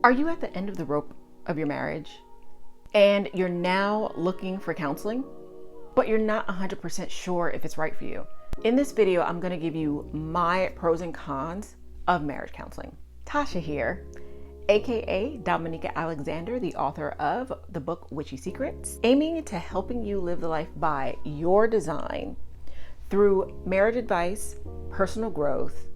Are you at the end of the rope of your marriage and you're now looking for counseling, but you're not 100% sure if it's right for you? In this video, I'm going to give you my pros and cons of marriage counseling. Tasha here, aka Dominica Alexander, the author of the book Witchy Secrets, aiming to helping you live the life by your design through marriage advice, personal growth,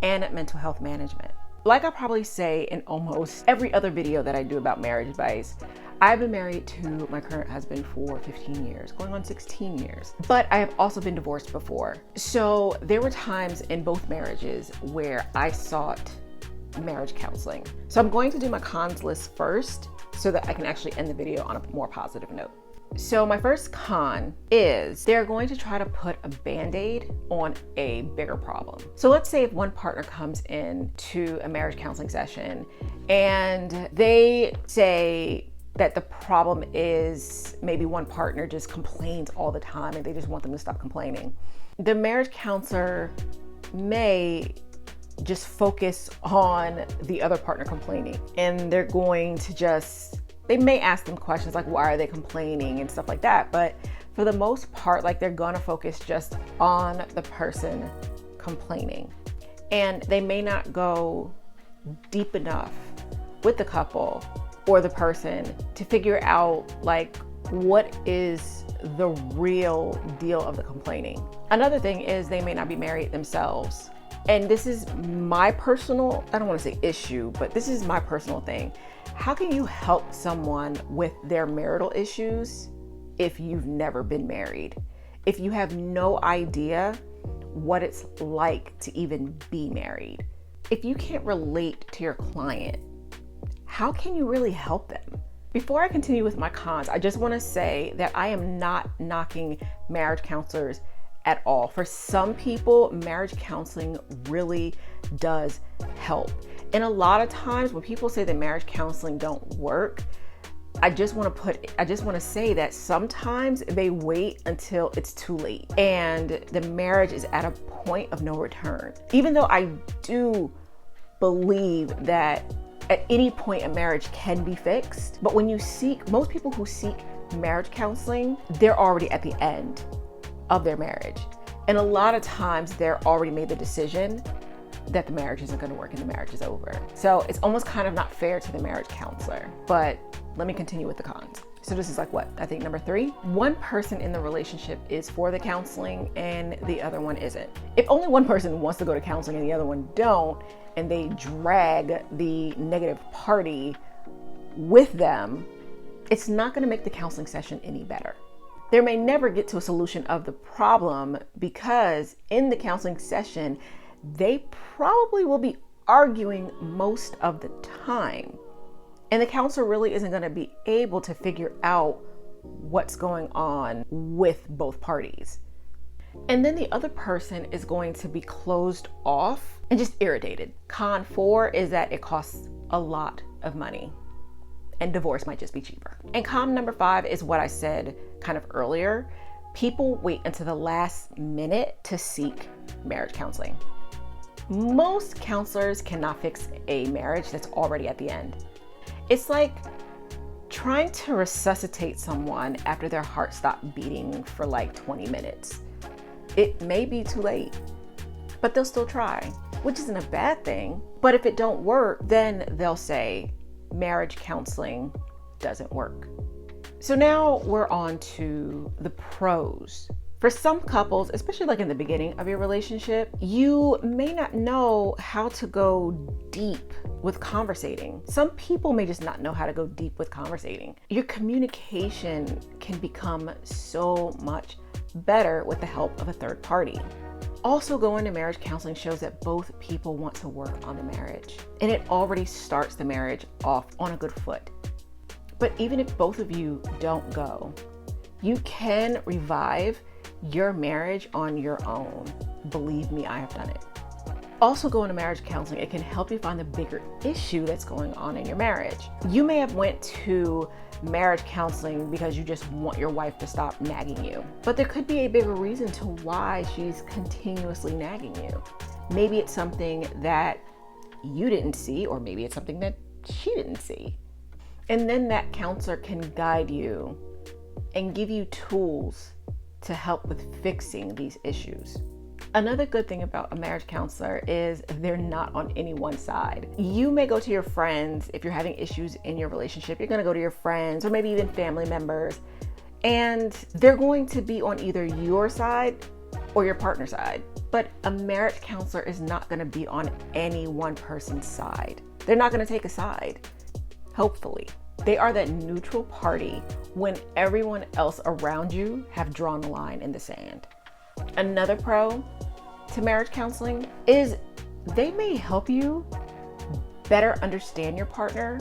and mental health management. Like I probably say in almost every other video that I do about marriage advice, I've been married to my current husband for 15 years, going on 16 years. But I have also been divorced before. So there were times in both marriages where I sought marriage counseling. So I'm going to do my cons list first so that I can actually end the video on a more positive note. So my first con is they're going to try to put a Band-Aid on a bigger problem. So let's say if one partner comes in to a marriage counseling session and they say that the problem is maybe one partner just complains all the time and they just want them to stop complaining. The marriage counselor may just focus on the other partner complaining, and they're going to they may ask them questions like, why are they complaining and stuff like that. But for the most part, like, they're gonna focus just on the person complaining. And they may not go deep enough with the couple or the person to figure out like what is the real deal of the complaining. Another thing is they may not be married themselves. And this is my personal, I don't want to say issue, but this is my personal thing. How can you help someone with their marital issues if you've never been married? If you have no idea what it's like to even be married? If you can't relate to your client, how can you really help them? Before I continue with my cons, I just want to say that I am not knocking marriage counselors at all. For some people, marriage counseling really does help. And a lot of times when people say that marriage counseling don't work, I just want to say that sometimes they wait until it's too late and the marriage is at a point of no return. Even though I do believe that at any point a marriage can be fixed, but when most people who seek marriage counseling, they're already at the end of their marriage. And a lot of times they're already made the decision that the marriage isn't going to work and the marriage is over. So it's almost kind of not fair to the marriage counselor. But let me continue with the cons. So this is like what? I think number 3. One person in the relationship is for the counseling and the other one isn't. If only one person wants to go to counseling and the other one don't, and they drag the negative party with them, it's not going to make the counseling session any better. They may never get to a solution of the problem because in the counseling session, they probably will be arguing most of the time. And the counselor really isn't going to be able to figure out what's going on with both parties. And then the other person is going to be closed off and just irritated. Con 4 is that it costs a lot of money and divorce might just be cheaper. And con number 5 is what I said kind of earlier. People wait until the last minute to seek marriage counseling. Most counselors cannot fix a marriage that's already at the end. It's like trying to resuscitate someone after their heart stopped beating for like 20 minutes. It may be too late, but they'll still try, which isn't a bad thing. But if it don't work, then they'll say marriage counseling doesn't work. So now we're on to the pros. For some couples, especially like in the beginning of your relationship, you may not know how to go deep with conversating. Some people may just not know how to go deep with conversating. Your communication can become so much better with the help of a third party. Also, going to marriage counseling shows that both people want to work on the marriage, and it already starts the marriage off on a good foot. But even if both of you don't go, you can revive your marriage on your own. Believe me, I have done it. Also, going to marriage counseling, it can help you find the bigger issue that's going on in your marriage. You may have went to marriage counseling because you just want your wife to stop nagging you, but there could be a bigger reason to why she's continuously nagging you. Maybe it's something that you didn't see, or maybe it's something that she didn't see. And then that counselor can guide you and give you tools to help with fixing these issues. Another good thing about a marriage counselor is they're not on any one side. You may go to your friends if you're having issues in your relationship. You're going to go to your friends or maybe even family members, and they're going to be on either your side or your partner's side. But a marriage counselor is not going to be on any one person's side. They're not going to take a side, hopefully. They are that neutral party when everyone else around you have drawn the line in the sand. Another pro to marriage counseling is they may help you better understand your partner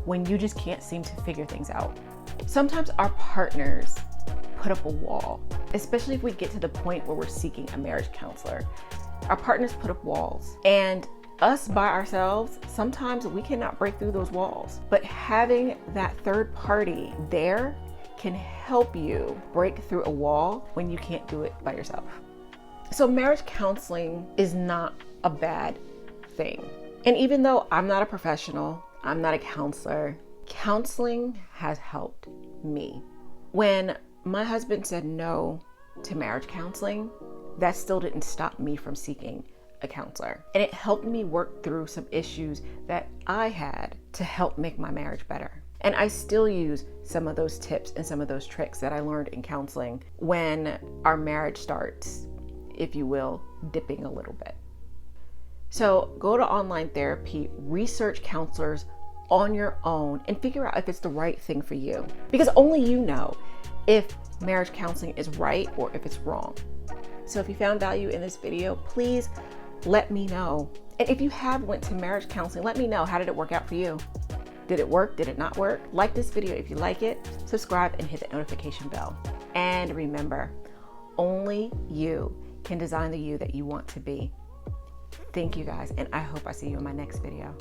when you just can't seem to figure things out. Sometimes our partners put up a wall, especially if we get to the point where we're seeking a marriage counselor. Our partners put up walls, and us by ourselves, sometimes we cannot break through those walls. But having that third party there can help you break through a wall when you can't do it by yourself. So marriage counseling is not a bad thing. And even though I'm not a professional, I'm not a counselor, counseling has helped me. When my husband said no to marriage counseling, that still didn't stop me from seeking a counselor. And it helped me work through some issues that I had to help make my marriage better. And I still use some of those tips and some of those tricks that I learned in counseling when our marriage starts, if you will, dipping a little bit. So go to online therapy, research counselors on your own, and figure out if it's the right thing for you. Because only you know if marriage counseling is right or if it's wrong. So if you found value in this video, please let me know. And if you have went to marriage counseling, let me know, how did it work out for you? Did it work? Did it not work? Like this video if you like it, subscribe and hit the notification bell. And remember, only you can design the you that you want to be. Thank you guys, and I hope I see you in my next video.